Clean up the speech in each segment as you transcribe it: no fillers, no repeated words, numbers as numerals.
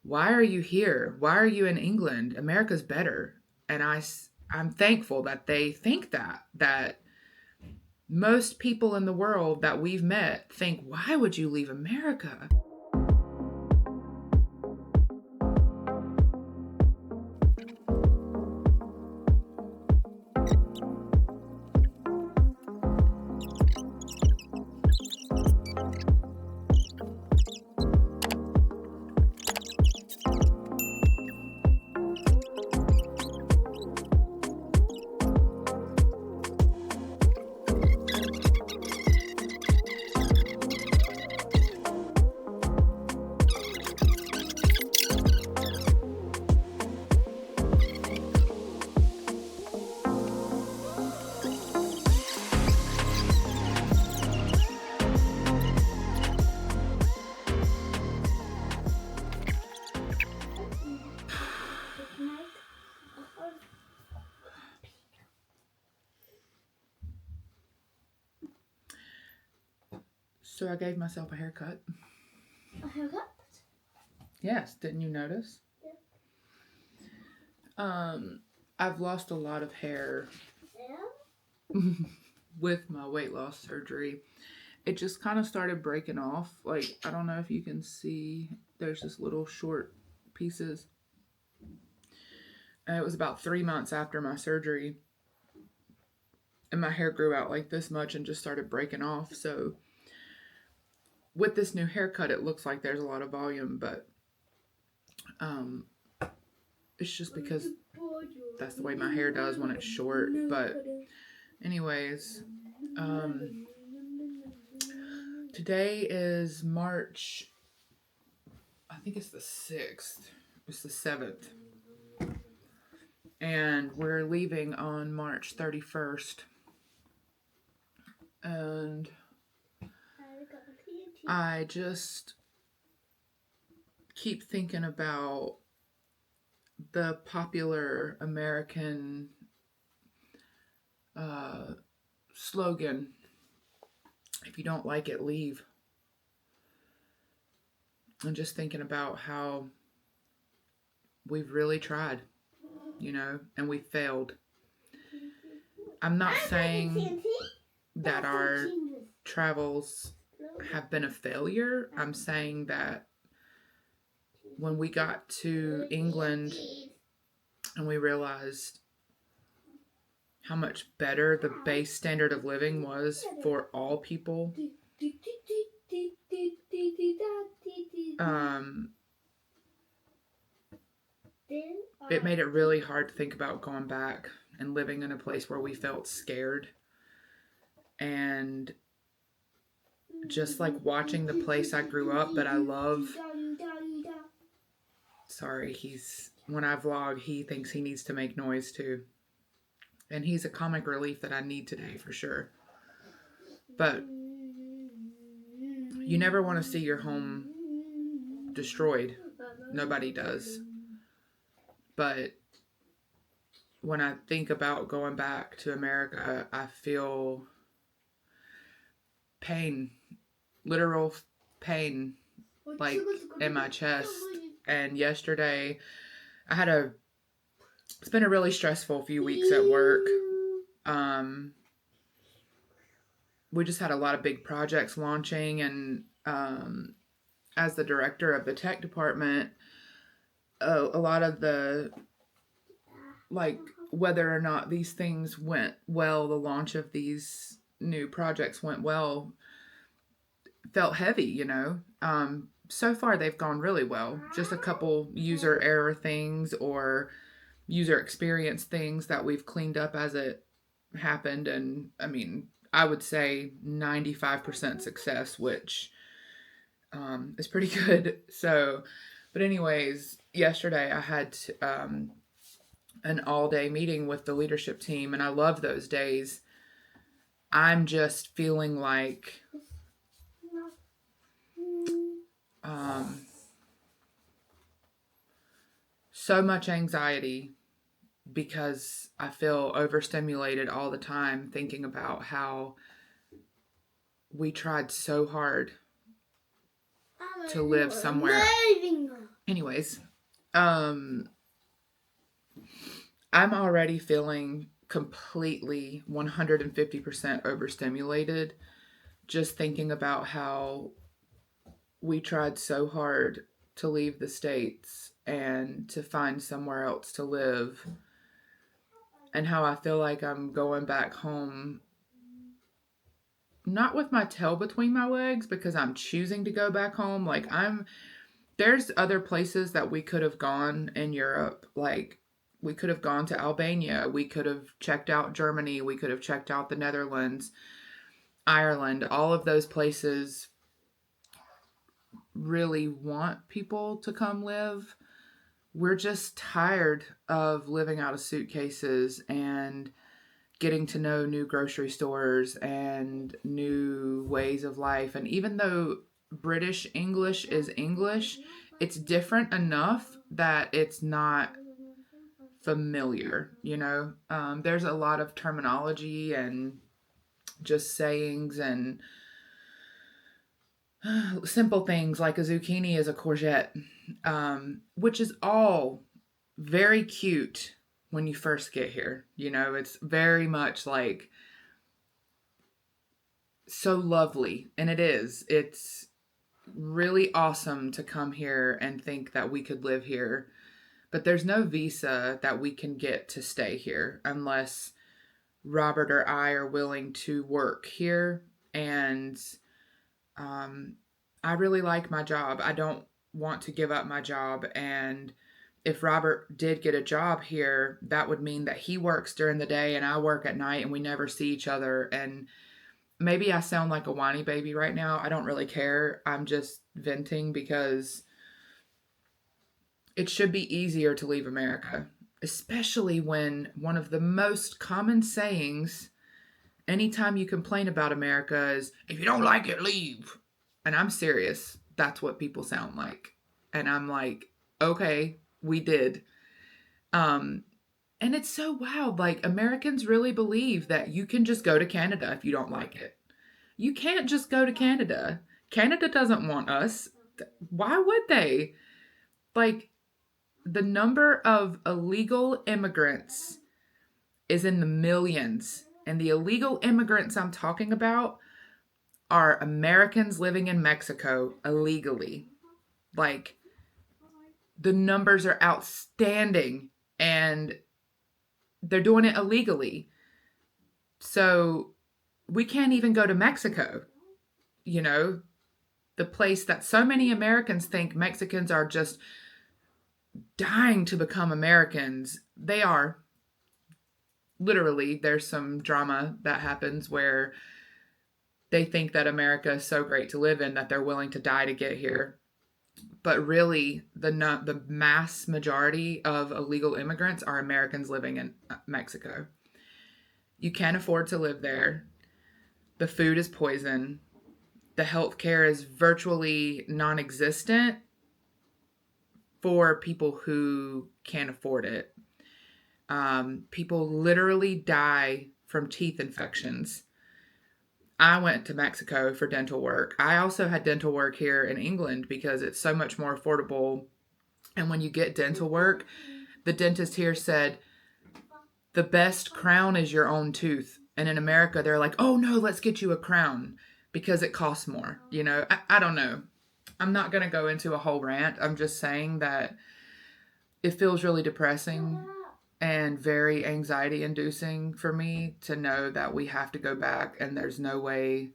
why are you here? Why are you in England? America's better. And I'm thankful that they think that most people in the world that we've met think, why would you leave America? So I gave myself a haircut. A haircut? Yes, didn't you notice? I've lost a lot of hair Yeah. with my weight loss surgery. It just kind of started breaking off. Like, I don't know if you can see, there's just little short pieces. And it was about 3 months after my surgery, and my hair grew out like this much and just started breaking off. So, with this new haircut, it looks like there's a lot of volume, but um, it's just because that's the way my hair does when it's short. But, anyways, today is March, I think it's the 6th. It's the 7th. And we're leaving on March 31st. And I just keep thinking about the popular American slogan, if you don't like it, leave. And just thinking about how we've really tried, and we failed. I'm not saying that our travels have been a failure. I'm saying that when we got to England and we realized how much better the base standard of living was for all people, it made it really hard to think about going back and living in a place where we felt scared. And just like watching the place I grew up that I love. Sorry, when I vlog, he thinks he needs to make noise too. And he's a comic relief that I need today for sure. But you never want to see your home destroyed. Nobody does. But when I think about going back to America, I feel pain, literal pain, like in my chest. And yesterday, it's been a really stressful few weeks at work. We just had a lot of big projects launching, and as the director of the tech department, a lot of the, like, whether or not these things went well, the launch of these new projects went well, felt heavy, so far they've gone really well. Just a couple user error things or user experience things that we've cleaned up as it happened. And I mean, I would say 95% success, which is pretty good. So, but anyways, yesterday I had an all-day meeting with the leadership team, and I love those days. I'm just feeling like so much anxiety because I feel overstimulated all the time, thinking about how we tried so hard to live somewhere Anyways, um, I'm already feeling completely 150% overstimulated just thinking about how we tried so hard to leave the States and to find somewhere else to live, and how I feel like I'm going back home, not with my tail between my legs because I'm choosing to go back home. There's other places that we could have gone in Europe. Like, we could have gone to Albania. We could have checked out Germany. We could have checked out the Netherlands, Ireland. All of those places really want people to come live. We're just tired of living out of suitcases and getting to know new grocery stores and new ways of life. And even though British English is English, it's different enough that it's not familiar. There's a lot of terminology and just sayings and simple things like a zucchini is a courgette, which is all very cute when you first get here. It's very much like so lovely, and it is. It's really awesome to come here and think that we could live here. But there's no visa that we can get to stay here unless Robert or I are willing to work here. And um, I really like my job. I don't want to give up my job. And if Robert did get a job here, that would mean that he works during the day and I work at night and we never see each other. And maybe I sound like a whiny baby right now. I don't really care. I'm just venting because it should be easier to leave America, especially when one of the most common sayings anytime you complain about America is, if you don't like it, leave. And I'm serious. That's what people sound like. And I'm like, okay, we did. Um, and it's so wild. Like, Americans really believe that you can just go to Canada if you don't like it. You can't just go to Canada. Canada doesn't want us. Why would they? Like, the number of illegal immigrants is in the millions. And the illegal immigrants I'm talking about are Americans living in Mexico illegally. Like, the numbers are outstanding and they're doing it illegally. So we can't even go to Mexico, you know, the place that so many Americans think Mexicans are just dying to become Americans. They are. Literally, there's some drama that happens where they think that America is so great to live in that they're willing to die to get here. But really, the mass majority of illegal immigrants are Americans living in Mexico. You can't afford to live there. The food is poison. The healthcare is virtually non-existent for people who can't afford it. People literally die from teeth infections. I went to Mexico for dental work. I also had dental work here in England because it's so much more affordable. And when you get dental work, the dentist here said, the best crown is your own tooth. And in America, they're like, oh no, let's get you a crown because it costs more. I don't know. I'm not going to go into a whole rant. I'm just saying that it feels really depressing and very anxiety inducing for me to know that we have to go back and there's no way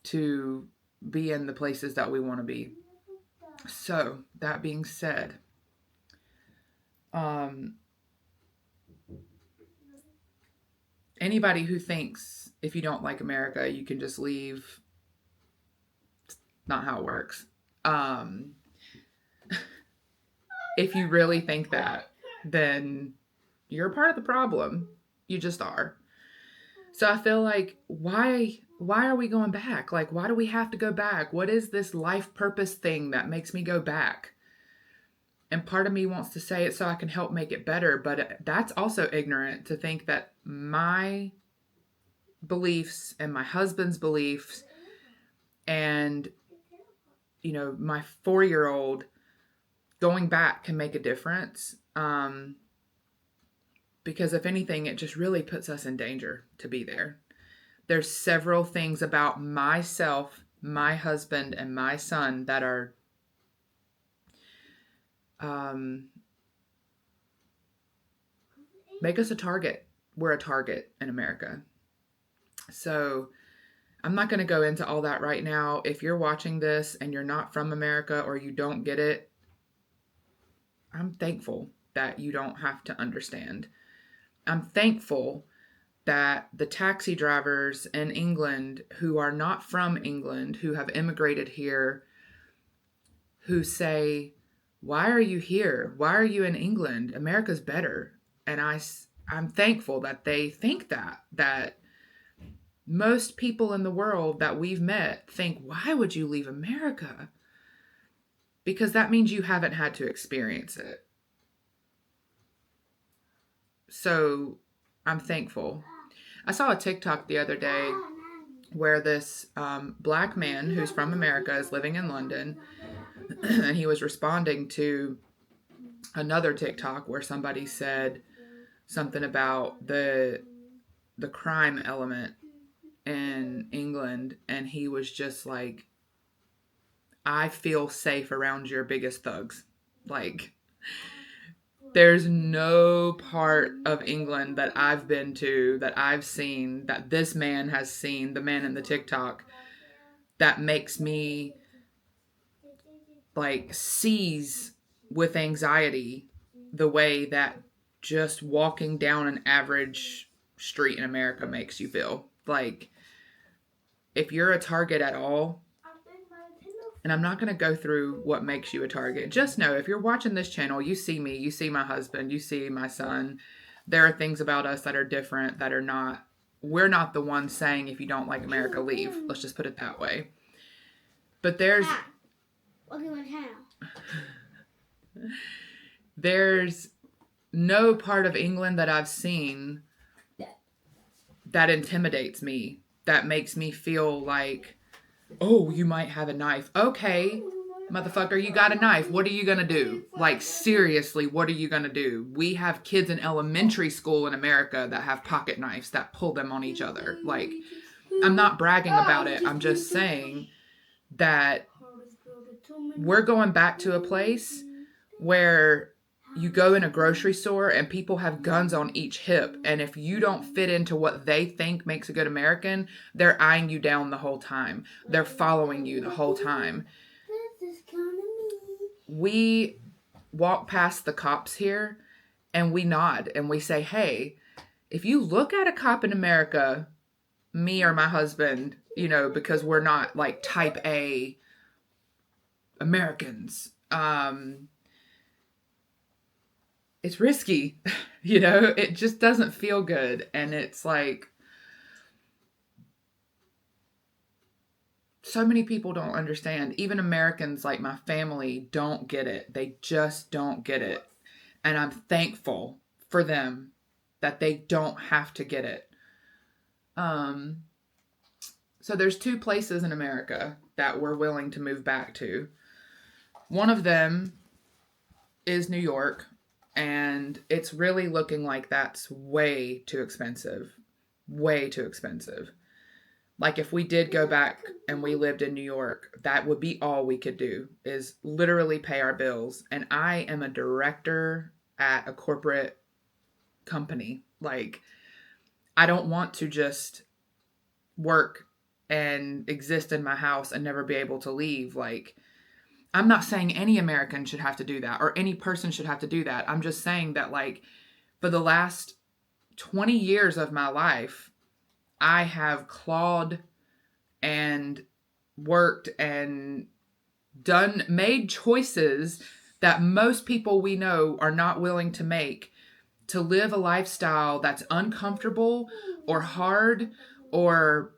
to be in the places that we want to be. So, that being said, anybody who thinks if you don't like America, you can just leave, it's not how it works. If you really think that, then you're a part of the problem. You just are. So I feel like, why are we going back? Like, why do we have to go back? What is this life purpose thing that makes me go back? And part of me wants to say it so I can help make it better, but that's also ignorant to think that my beliefs and my husband's beliefs and my 4-year-old going back can make a difference. Because if anything, it just really puts us in danger to be there. There's several things about myself, my husband, and my son that are make us a target. We're a target in America. So I'm not going to go into all that right now. If you're watching this and you're not from America or you don't get it, I'm thankful that you don't have to understand. I'm thankful that the taxi drivers in England who are not from England, who have immigrated here, who say, why are you here? Why are you in England? America's better. And I'm thankful that they think that most people in the world that we've met think, why would you leave America? Because that means you haven't had to experience it. So I'm thankful. I saw a TikTok the other day where this black man who's from America is living in London, and he was responding to another TikTok where somebody said something about the crime element in England, and he was just like, I feel safe around your biggest thugs. Like, there's no part of England that I've been to, that I've seen, that this man has seen, the man in the TikTok, that makes me like seize with anxiety the way that just walking down an average street in America makes you feel. Like, if you're a target at all, and I'm not going to go through what makes you a target. Just know, if you're watching this channel, you see me, you see my husband, you see my son. There are things about us that are different, that are not, we're not the ones saying, if you don't like America, leave. Let's just put it that way. But there's no part of England that I've seen that intimidates me, that makes me feel like, oh, you might have a knife. Okay, motherfucker, you got a knife. What are you going to do? Like, seriously, what are you going to do? We have kids in elementary school in America that have pocket knives that pull them on each other. Like, I'm not bragging about it. I'm just saying that we're going back to a place where you go in a grocery store and people have guns on each hip. And if you don't fit into what they think makes a good American, they're eyeing you down the whole time. They're following you the whole time. We walk past the cops here and we nod and we say, hey, if you look at a cop in America, me or my husband, because we're not like type A Americans, it's risky, it just doesn't feel good. And it's like, so many people don't understand. Even Americans, like my family, don't get it. They just don't get it. And I'm thankful for them that they don't have to get it. So there's 2 places in America that we're willing to move back to. One of them is New York. And it's really looking like that's way too expensive. Way too expensive. Like, if we did go back and we lived in New York, that would be all we could do, is literally pay our bills. And I am a director at a corporate company. Like, I don't want to just work and exist in my house and never be able to leave. Like, I'm not saying any American should have to do that or any person should have to do that. I'm just saying that, like, for the last 20 years of my life, I have clawed and worked and made choices that most people we know are not willing to make, to live a lifestyle that's uncomfortable or hard or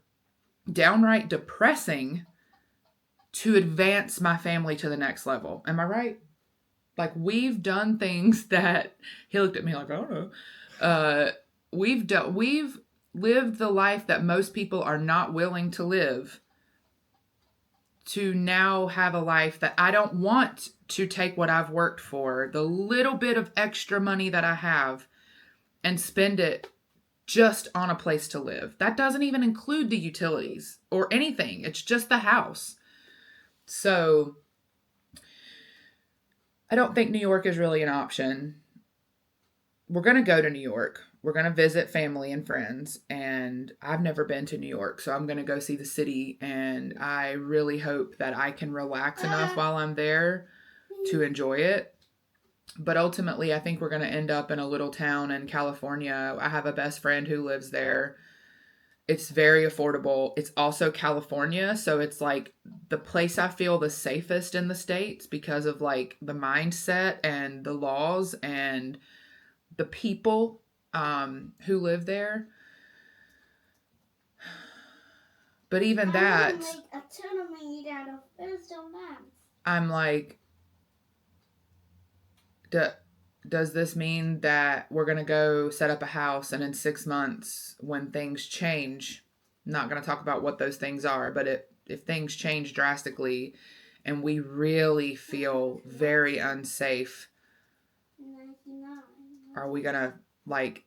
downright depressing, to advance my family to the next level. Am I right? Like, we've done things that, he looked at me like, I don't know. We've lived the life that most people are not willing to live to now have a life that I don't want to take what I've worked for, the little bit of extra money that I have, and spend it just on a place to live. That doesn't even include the utilities or anything. It's just the house. So I don't think New York is really an option. We're going to go to New York. We're going to visit family and friends. And I've never been to New York, so I'm going to go see the city. And I really hope that I can relax enough while I'm there to enjoy it. But ultimately, I think we're going to end up in a little town in California. I have a best friend who lives there. It's very affordable. It's also California, so it's like the place I feel the safest in the States because of like the mindset and the laws and the people who live there. But even that, make a tuna made out of wisdom lamps. I'm like, does this mean that we're going to go set up a house and in 6 months when things change, I'm not going to talk about what those things are, but if things change drastically and we really feel very unsafe, are we going to like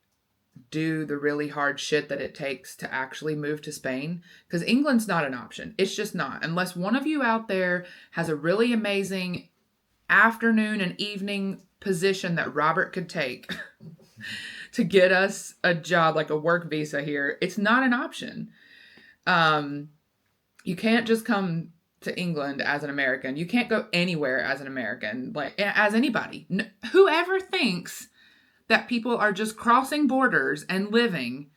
do the really hard shit that it takes to actually move to Spain? Because England's not an option. It's just not. Unless one of you out there has a really amazing afternoon and evening position that Robert could take to get us a job, like a work visa here, it's not an option. You can't just come to England as an American. You can't go anywhere as an American, like as anybody. Whoever thinks that people are just crossing borders and living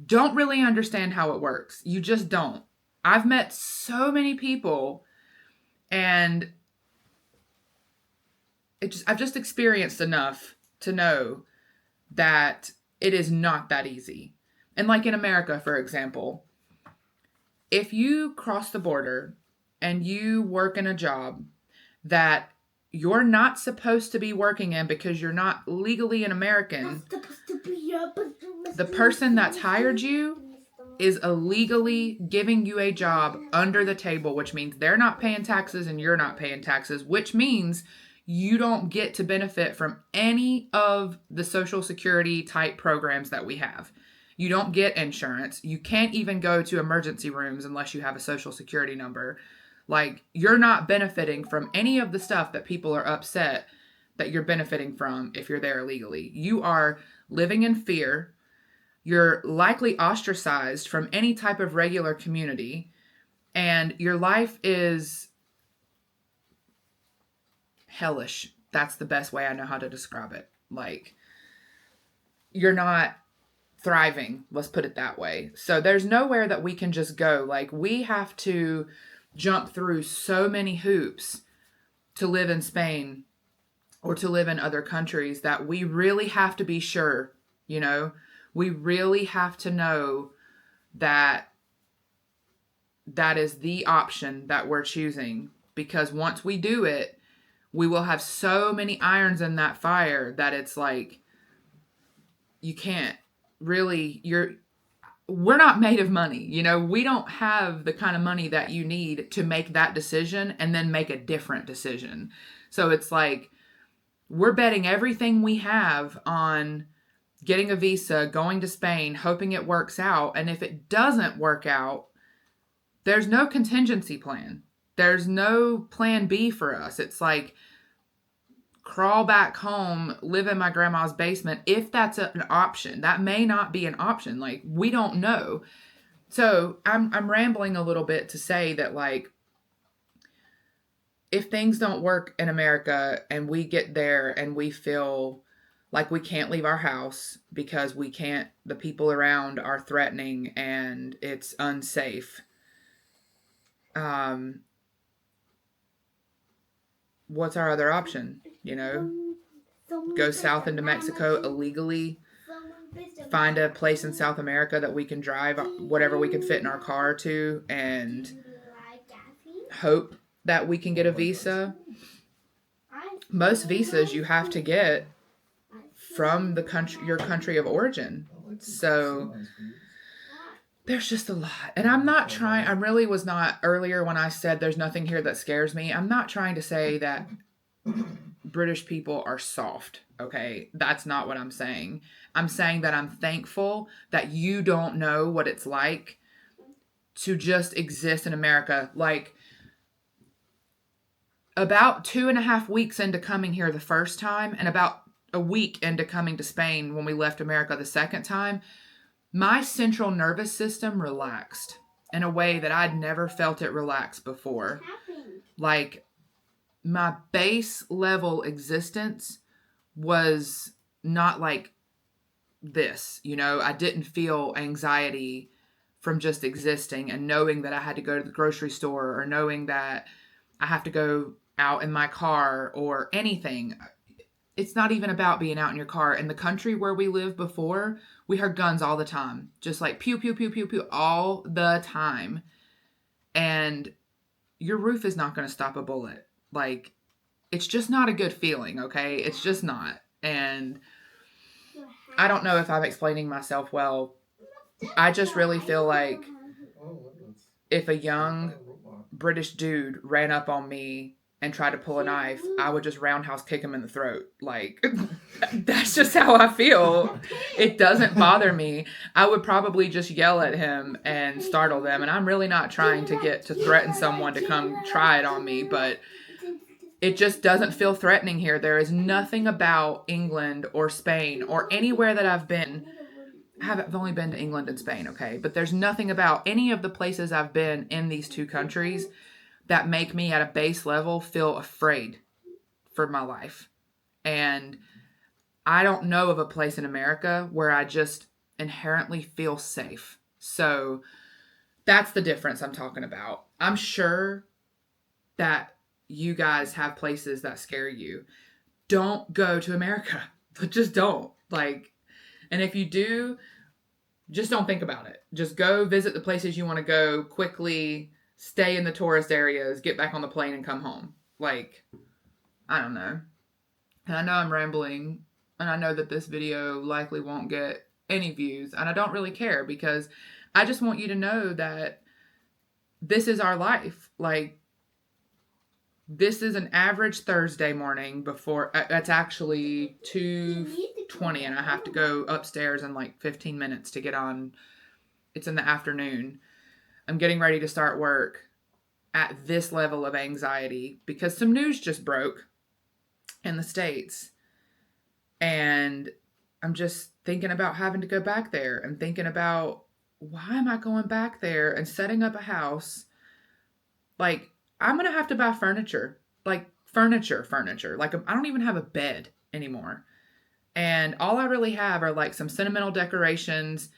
don't really understand how it works. You just don't. I've met so many people and I've just experienced enough to know that it is not that easy. And like in America, for example, if you cross the border and you work in a job that you're not supposed to be working in because you're not legally an American, the person that's hired you is illegally giving you a job under the table, which means they're not paying taxes and you're not paying taxes, which means you don't get to benefit from any of the Social Security type programs that we have. You don't get insurance. You can't even go to emergency rooms unless you have a Social Security number. Like, you're not benefiting from any of the stuff that people are upset that you're benefiting from if you're there illegally. You are living in fear. You're likely ostracized from any type of regular community. And your life is hellish. That's the best way I know how to describe it. Like, you're not thriving, let's put it that way. So there's nowhere that we can just go. Like, we have to jump through so many hoops to live in Spain or to live in other countries that we really have to be sure, you know, we really have to know that that is the option that we're choosing, because once we do it, we will have so many irons in that fire that it's like, you can't really, we're not made of money. You know, we don't have the kind of money that you need to make that decision and then make a different decision. So it's like, we're betting everything we have on getting a visa, going to Spain, hoping it works out. And if it doesn't work out, there's no contingency plan. There's no plan B for us. It's like, crawl back home, live in my grandma's basement, if that's an option. That may not be an option. Like, we don't know. So I'm rambling a little bit to say that, like, if things don't work in America and we get there and we feel like we can't leave our house because the people around are threatening and it's unsafe, what's our other option? You know, go south into Mexico illegally, find a place in South America that we can drive whatever we can fit in our car to, and hope that we can get a visa. Most visas you have to get from your country of origin. So there's just a lot. And I'm not trying, I really was not earlier when I said there's nothing here that scares me. I'm not trying to say that British people are soft, okay? That's not what I'm saying. I'm saying that I'm thankful that you don't know what it's like to just exist in America. Like, about 2.5 weeks into coming here the first time, and about a week into coming to Spain when we left America the second time, my central nervous system relaxed in a way that I'd never felt it relax before. Like, my base level existence was not like this, you know? I didn't feel anxiety from just existing and knowing that I had to go to the grocery store or knowing that I have to go out in my car or anything. It's not even about being out in your car. In the country where we lived before, we heard guns all the time. Just like pew, pew, pew, pew, pew, all the time. And your roof is not going to stop a bullet. Like, it's just not a good feeling, okay? It's just not. And I don't know if I'm explaining myself well. I just really feel like if a young British dude ran up on me and tried to pull a knife, I would just roundhouse kick him in the throat. Like, that's just how I feel. It doesn't bother me. I would probably just yell at him and startle them. And I'm really not trying to threaten someone to come try it on me, but it just doesn't feel threatening here. There is nothing about England or Spain or anywhere that I've been. I've only been to England and Spain, okay? But there's nothing about any of the places I've been in these two countries that make me at a base level feel afraid for my life. And I don't know of a place in America where I just inherently feel safe. So that's the difference I'm talking about. I'm sure that you guys have places that scare you. Don't go to America. Just don't. Like, and if you do, just don't think about it. Just go visit the places you want to go quickly. Stay in the tourist areas, get back on the plane and come home. Like, I don't know. And I know I'm rambling, and I know that this video likely won't get any views, and I don't really care because I just want you to know that this is our life. Like, this is an average Thursday morning before, it's actually 2:20, and I have to go upstairs in like 15 minutes to get on. It's in the afternoon. I'm getting ready to start work at this level of anxiety because some news just broke in the States. And I'm just thinking about having to go back there and thinking about why am I going back there and setting up a house? Like, I'm going to have to buy furniture, like furniture. Like, I don't even have a bed anymore. And all I really have are like some sentimental decorations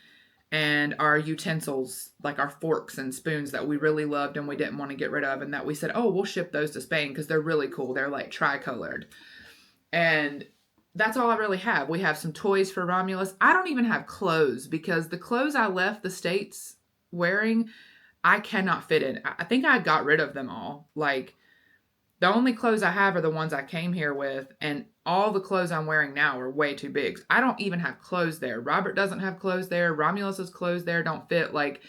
and our utensils, like our forks and spoons that we really loved and we didn't want to get rid of, and that we said, oh, we'll ship those to Spain because they're really cool. They're like tricolored. And that's all I really have. We have some toys for Romulus. I don't even have clothes because the clothes I left the States wearing, I cannot fit in. I think I got rid of them all. Like, the only clothes I have are the ones I came here with, and all the clothes I'm wearing now are way too big. I don't even have clothes there. Robert doesn't have clothes there. Romulus's clothes there don't fit. Like,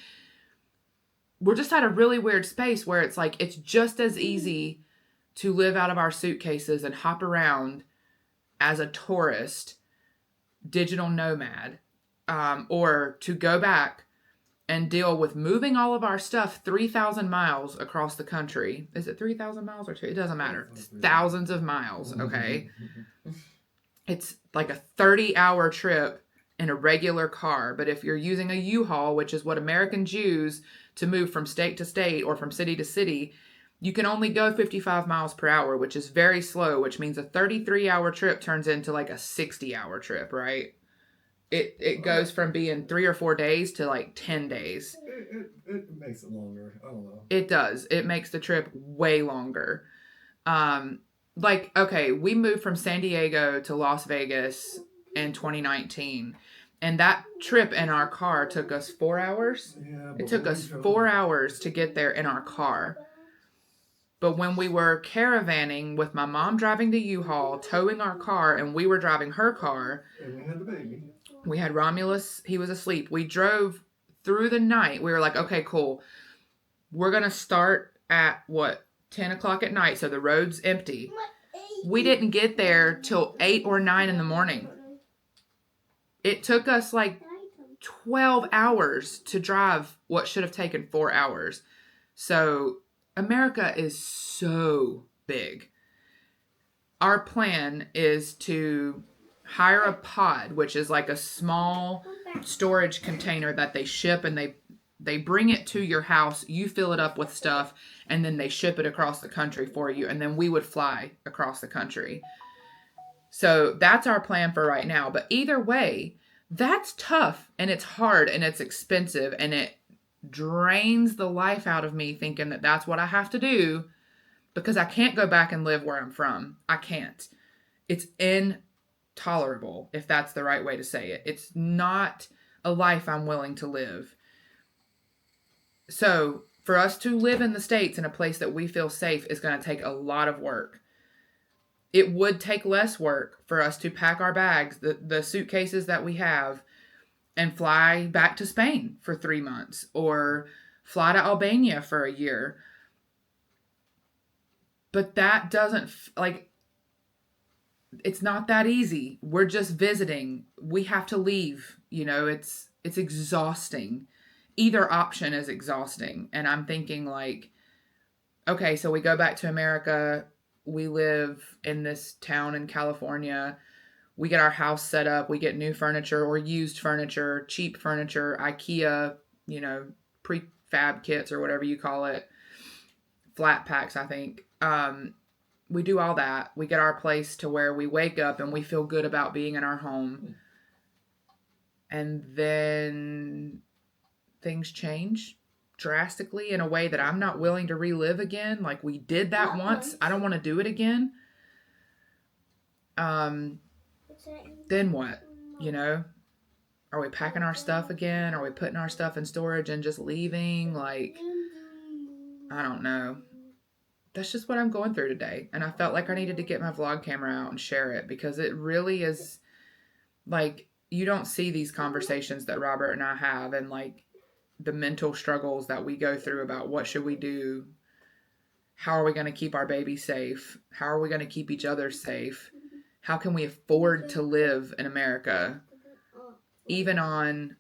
we're just at a really weird space where it's like, it's just as easy to live out of our suitcases and hop around as a tourist, digital nomad, or to go back and deal with moving all of our stuff 3,000 miles across the country. Is it 3,000 miles or two? It doesn't matter. It's thousands of miles, okay? It's like a 30-hour trip in a regular car. But if you're using a U-Haul, which is what Americans use to move from state to state or from city to city, you can only go 55 miles per hour, which is very slow, which means a 33-hour trip turns into like a 60-hour trip, right? It goes from being 3 or 4 days to like 10 days. It makes it longer. I don't know. It does. It makes the trip way longer. Like, okay, we moved from San Diego to Las Vegas in 2019. And that trip in our car took us 4 hours. Yeah, It took us 4 hours to get there in our car. But when we were caravanning with my mom driving the U-Haul, towing our car, and we were driving her car. And we had the baby. We had Romulus. He was asleep. We drove through the night, we were like, okay, cool. We're going to start at 10 o'clock at night. So the road's empty. We didn't get there till 8 or 9 in the morning. It took us like 12 hours to drive what should have taken 4 hours. So America is so big. Our plan is to hire a pod, which is like a small storage container that they ship, and they bring it to your house. You fill it up with stuff, and then they ship it across the country for you. And then we would fly across the country. So that's our plan for right now. But either way, that's tough, and it's hard, and it's expensive, and it drains the life out of me thinking that that's what I have to do, because I can't go back and live where I'm from. I can't. It's intolerable, if that's the right way to say it. It's not a life I'm willing to live. So for us to live in the States in a place that we feel safe is going to take a lot of work. It would take less work for us to pack our bags, the suitcases that we have, and fly back to Spain for 3 months, or fly to Albania for a year. But that doesn't, it's not that easy. We're just visiting. We have to leave. It's exhausting. Either option is exhausting. And I'm thinking like, okay, so we go back to America. We live in this town in California. We get our house set up. We get new furniture or used furniture, cheap furniture, IKEA, prefab kits or whatever you call it. Flat packs, I think. We do all that. We get our place to where we wake up and we feel good about being in our home. And then things change drastically in a way that I'm not willing to relive again. Like, we did that once. I don't want to do it again. Then what? Are we packing our stuff again? Are we putting our stuff in storage and just leaving? Like, I don't know. That's just what I'm going through today. And I felt like I needed to get my vlog camera out and share it, because it really is like, you don't see these conversations that Robert and I have, and like the mental struggles that we go through about what should we do? How are we going to keep our baby safe? How are we going to keep each other safe? How can we afford to live in America? Even on,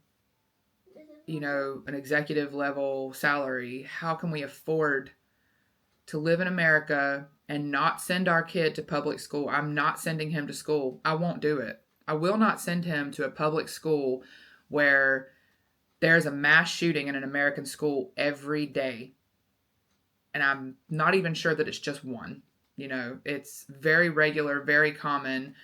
an executive level salary, how can we afford to live in America and not send our kid to public school? I'm not sending him to school. I won't do it. I will not send him to a public school where there's a mass shooting in an American school every day. And I'm not even sure that it's just one. It's very regular, very common.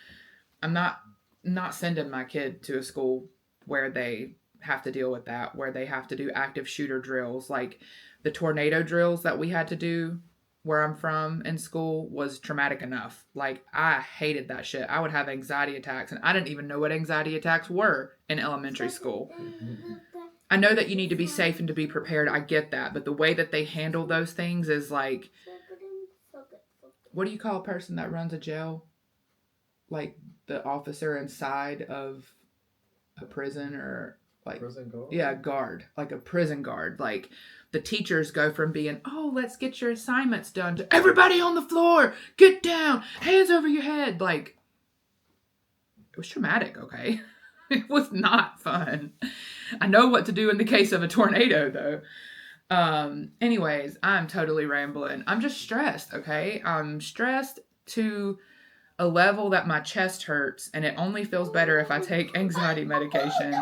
I'm not sending my kid to a school where they have to deal with that, where they have to do active shooter drills. Like the tornado drills that we had to do where I'm from in school was traumatic enough. Like, I hated that shit. I would have anxiety attacks, and I didn't even know what anxiety attacks were in elementary school. I know that you need to be safe and to be prepared. I get that. But the way that they handle those things is like, what do you call a person that runs a jail? Like the officer inside of a prison, or like, Prison guard? Yeah, guard. Like a prison guard. Like, the teachers go from being, oh, let's get your assignments done, to everybody on the floor, get down, hands over your head. Like, it was traumatic, okay? It was not fun. I know what to do in the case of a tornado, though. Anyways, I'm totally rambling. I'm just stressed, okay? I'm stressed to a level that my chest hurts, and it only feels better if I take anxiety medication.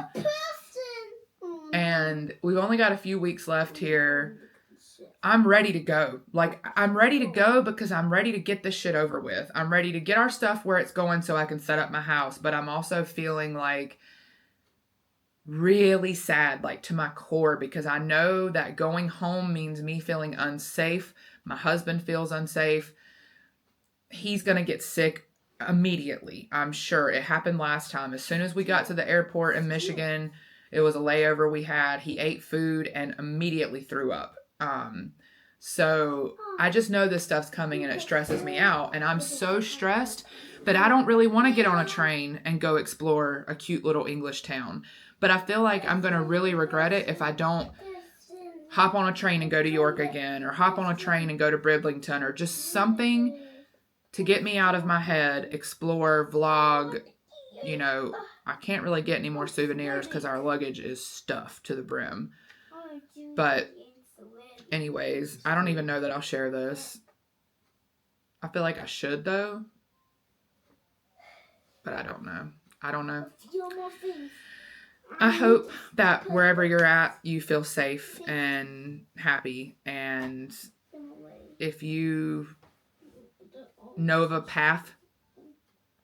And we've only got a few weeks left here. I'm ready to go. Like, I'm ready to go because I'm ready to get this shit over with. I'm ready to get our stuff where it's going so I can set up my house. But I'm also feeling like really sad, like to my core, because I know that going home means me feeling unsafe. My husband feels unsafe. He's going to get sick immediately. I'm sure. It happened last time. As soon as we got to the airport in Michigan, it was a layover we had. He ate food and immediately threw up. So I just know this stuff's coming, and it stresses me out. And I'm so stressed that I don't really want to get on a train and go explore a cute little English town. But I feel like I'm going to really regret it if I don't hop on a train and go to York again, or hop on a train and go to Bridlington, or just something to get me out of my head, explore, vlog. You know, I can't really get any more souvenirs because our luggage is stuffed to the brim. But anyways, I don't even know that I'll share this. I feel like I should though. But I don't know. I don't know. I hope that wherever you're at, you feel safe and happy. And if you know of a path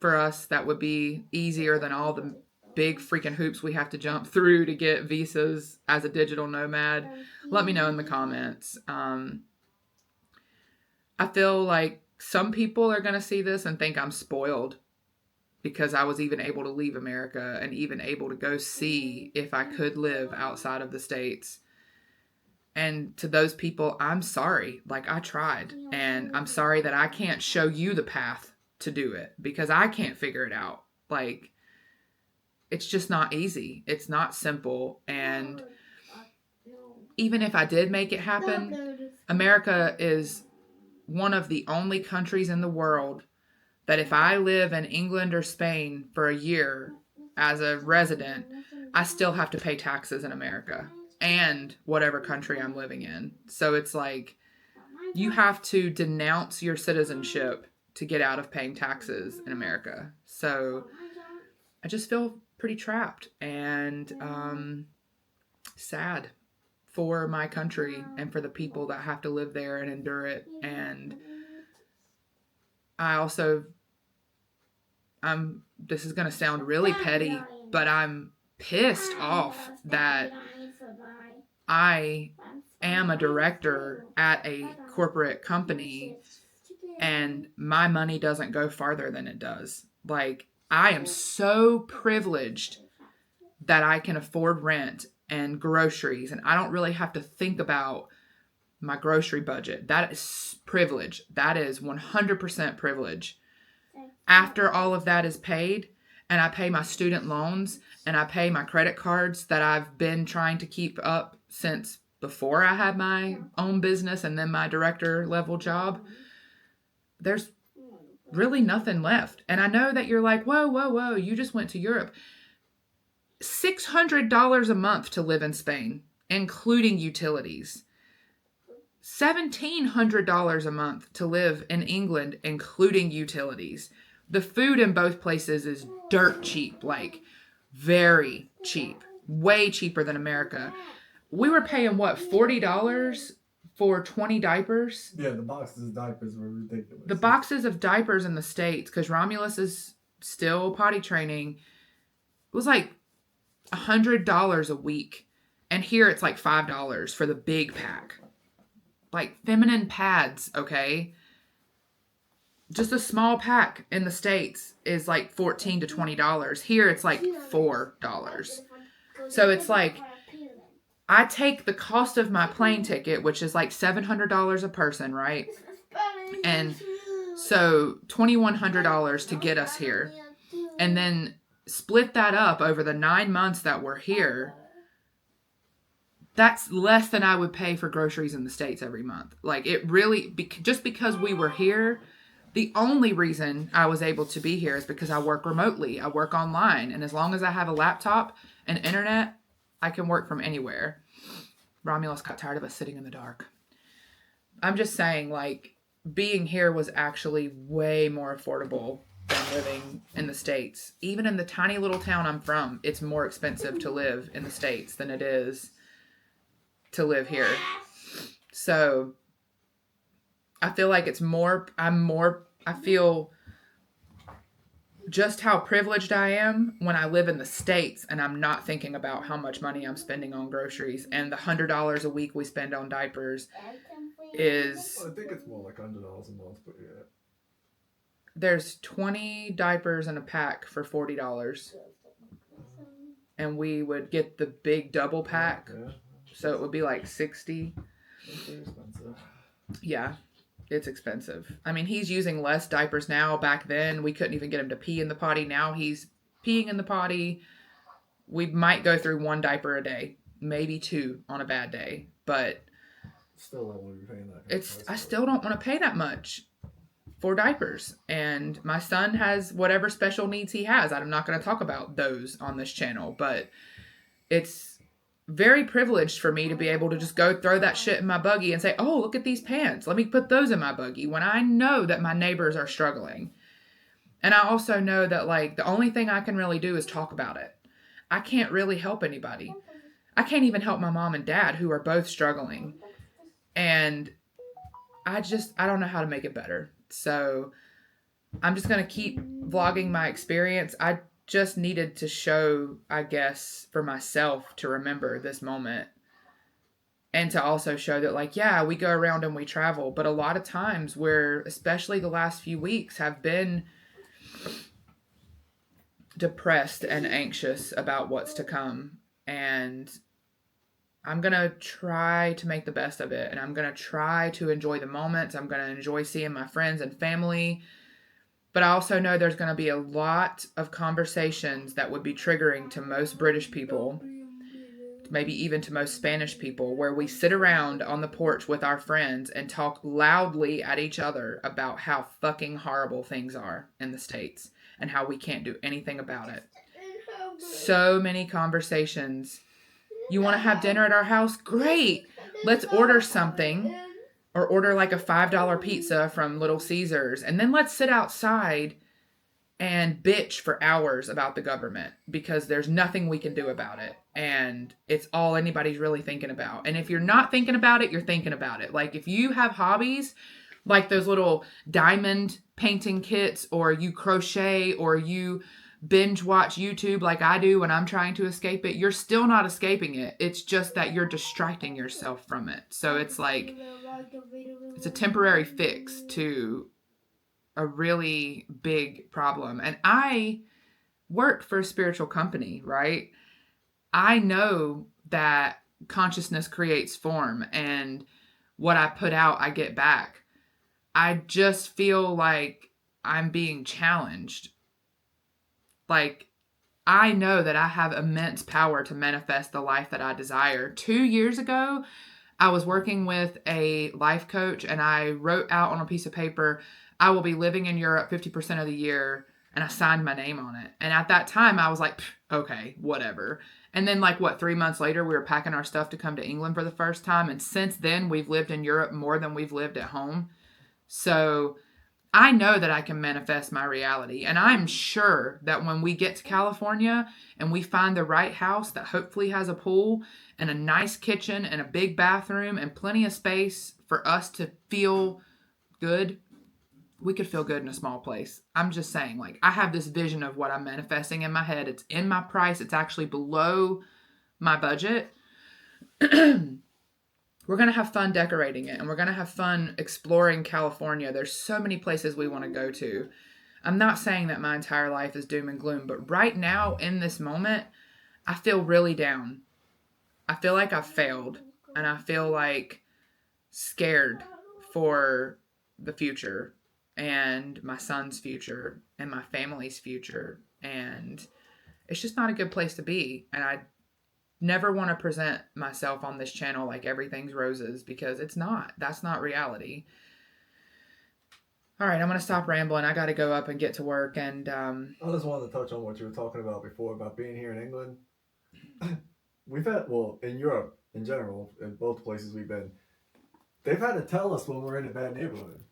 for us that would be easier than all the big freaking hoops we have to jump through to get visas as a digital nomad, let me know in the comments. I feel like some people are going to see this and think I'm spoiled because I was even able to leave America and even able to go see if I could live outside of the States. And to those people, I'm sorry. Like, I tried. And I'm sorry that I can't show you the path to do it because I can't figure it out. Like, it's just not easy. It's not simple. And even if I did make it happen, America is one of the only countries in the world that if I live in England or Spain for a year as a resident, I still have to pay taxes in America and whatever country I'm living in. So it's like you have to denounce your citizenship to get out of paying taxes in America. So I just feel pretty trapped and sad for my country and for the people that have to live there and endure it. And I also, this is going to sound really petty, but I'm pissed off that I am a director at a corporate company and my money doesn't go farther than it does. Like, I am so privileged that I can afford rent and groceries and I don't really have to think about my grocery budget. That is privilege. That is 100% privilege. After all of that is paid and I pay my student loans and I pay my credit cards that I've been trying to keep up since before I had my own business and then my director level job, there's really nothing left. And I know that you're like, whoa, you just went to Europe. $600 a month to live in Spain, including utilities. $1,700 a month to live in England, including utilities. The food in both places is dirt cheap, like very cheap, way cheaper than America. We were paying what, $40 for 20 diapers? Yeah, the boxes of diapers were ridiculous. The boxes of diapers in the States, because Romulus is still potty training, it was like $100 a week. And here it's like $5 for the big pack. Like feminine pads, okay? Just a small pack in the States is like $14 to $20. Here it's like $4. So it's like, I take the cost of my plane ticket, which is like $700 a person, right? And so $2,100 to get us here. And then split that up over the 9 months that we're here. That's less than I would pay for groceries in the States every month. Like, it really, just because we were here, the only reason I was able to be here is because I work remotely. I work online. And as long as I have a laptop and internet, I can work from anywhere. Romulus got tired of us sitting in the dark. I'm just saying, like, being here was actually way more affordable than living in the States. Even in the tiny little town I'm from, it's more expensive to live in the States than it is to live here. So I feel like I feel just how privileged I am when I live in the States and I'm not thinking about how much money I'm spending on groceries. And the $100 a week we spend on diapers is... I think it's more like $100 a month, but yeah. There's 20 diapers in a pack for $40. And we would get the big double pack. Yeah. So it would be like 60. It's very expensive. Yeah, it's expensive. I mean, he's using less diapers now. Back then, we couldn't even get him to pee in the potty. Now he's peeing in the potty. We might go through 1 diaper a day, maybe 2 on a bad day, but Still don't want to be paying that. I still don't want to pay that much for diapers. And my son has whatever special needs he has. I'm not going to talk about those on this channel, but it's very privileged for me to be able to just go throw that shit in my buggy and say, oh, look at these pants. Let me put those in my buggy when I know that my neighbors are struggling. And I also know that, like, the only thing I can really do is talk about it. I can't really help anybody. I can't even help my mom and dad, who are both struggling. And I don't know how to make it better. So I'm just going to keep vlogging my experience. I just needed to show, I guess, for myself to remember this moment. And to also show that, like, yeah, we go around and we travel. But a lot of times we're, especially the last few weeks, have been depressed and anxious about what's to come. And I'm going to try to make the best of it. And I'm going to try to enjoy the moments. I'm going to enjoy seeing my friends and family. But I also know there's going to be a lot of conversations that would be triggering to most British people, maybe even to most Spanish people, where we sit around on the porch with our friends and talk loudly at each other about how fucking horrible things are in the States and how we can't do anything about it. So many conversations. You want to have dinner at our house? Great. Let's order something, or order like a $5 pizza from Little Caesars. And then let's sit outside and bitch for hours about the government because there's nothing we can do about it. And it's all anybody's really thinking about. And if you're not thinking about it, you're thinking about it. Like, if you have hobbies like those little diamond painting kits, or you crochet, or you binge watch YouTube like I do when I'm trying to escape it, you're still not escaping it. It's just that you're distracting yourself from it. So it's like, it's a temporary fix to a really big problem. And I work for a spiritual company, right? I know that consciousness creates form, and what I put out, I get back. I just feel like I'm being challenged. Like, I know that I have immense power to manifest the life that I desire. 2 years ago, I was working with a life coach, and I wrote out on a piece of paper, I will be living in Europe 50% of the year, and I signed my name on it. And at that time, I was like, okay, whatever. And then, 3 months later, we were packing our stuff to come to England for the first time. And since then, we've lived in Europe more than we've lived at home. So I know that I can manifest my reality. And I'm sure that when we get to California and we find the right house that hopefully has a pool and a nice kitchen and a big bathroom and plenty of space for us to feel good, we could feel good in a small place. I'm just saying, I have this vision of what I'm manifesting in my head. It's in my price. It's actually below my budget. We're going to have fun decorating it, and we're going to have fun exploring California. There's so many places we want to go to. I'm not saying that my entire life is doom and gloom, but right now, in this moment, I feel really down. I feel like I've failed, and I feel like scared for the future, and my son's future, and my family's future, and it's just not a good place to be. And I never want to present myself on this channel like everything's roses, because it's not. That's not reality. All right, I'm going to stop rambling. I got to go up and get to work. And I just wanted to touch on what you were talking about before, about being here in England. We've had, in Europe in general, in both places we've been, they've had to tell us when we're in a bad neighborhood.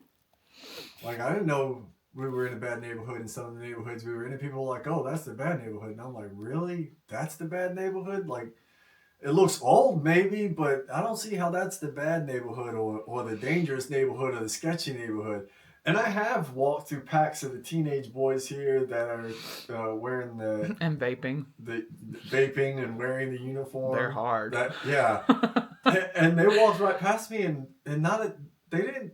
I didn't know we were in a bad neighborhood in some of the neighborhoods we were in, and people were like, oh, that's the bad neighborhood. And I'm like, really? That's the bad neighborhood? It looks old maybe, but I don't see how that's the bad neighborhood or the dangerous neighborhood or the sketchy neighborhood. And I have walked through packs of the teenage boys here that are wearing the... And vaping. The vaping and wearing the uniform. They're hard. Yeah. And they walked right past me, and they didn't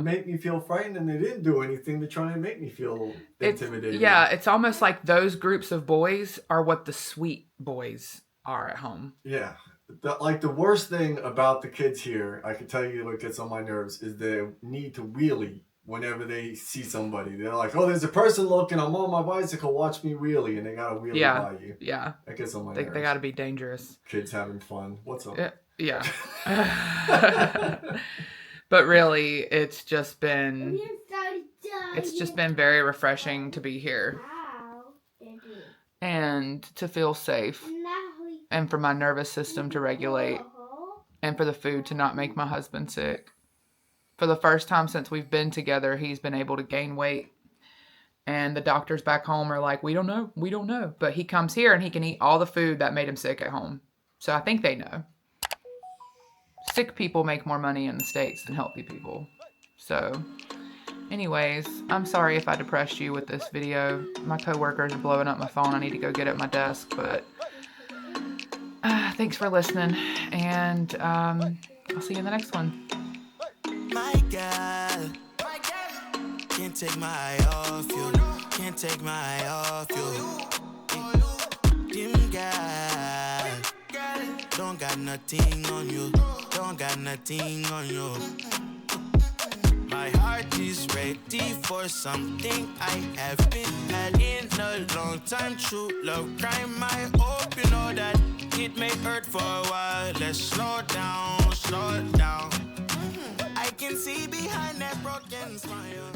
make me feel frightened, and they didn't do anything to try and make me feel intimidated. It's almost like those groups of boys are what the sweet boys are at home. Yeah. The worst thing about the kids here, I can tell you what gets on my nerves, is the need to wheelie whenever they see somebody. They're like, oh, there's a person looking. I'm on my bicycle. Watch me wheelie. And they got to wheelie by you. Yeah. That gets on my They nerves. got to be dangerous. Kids having fun. What's up? Yeah. But really, it's just been very refreshing to be here and to feel safe and for my nervous system to regulate and for the food to not make my husband sick. For the first time since we've been together, he's been able to gain weight. And the doctors back home are like, we don't know. But he comes here and he can eat all the food that made him sick at home. So I think they know. Sick people make more money in the States than healthy people. So, anyways, I'm sorry if I depressed you with this video. My coworkers are blowing up my phone. I need to go get it at my desk. But thanks for listening. And I'll see you in the next one. My God, can't take my eye off you. Can't take my eye off you. Dim God, don't got nothing on you. Don't got nothing on you. My heart is ready for something I have been had in a long time. True love crime. I hope you know that it may hurt for a while. Let's slow down, slow down. I can see behind that broken smile.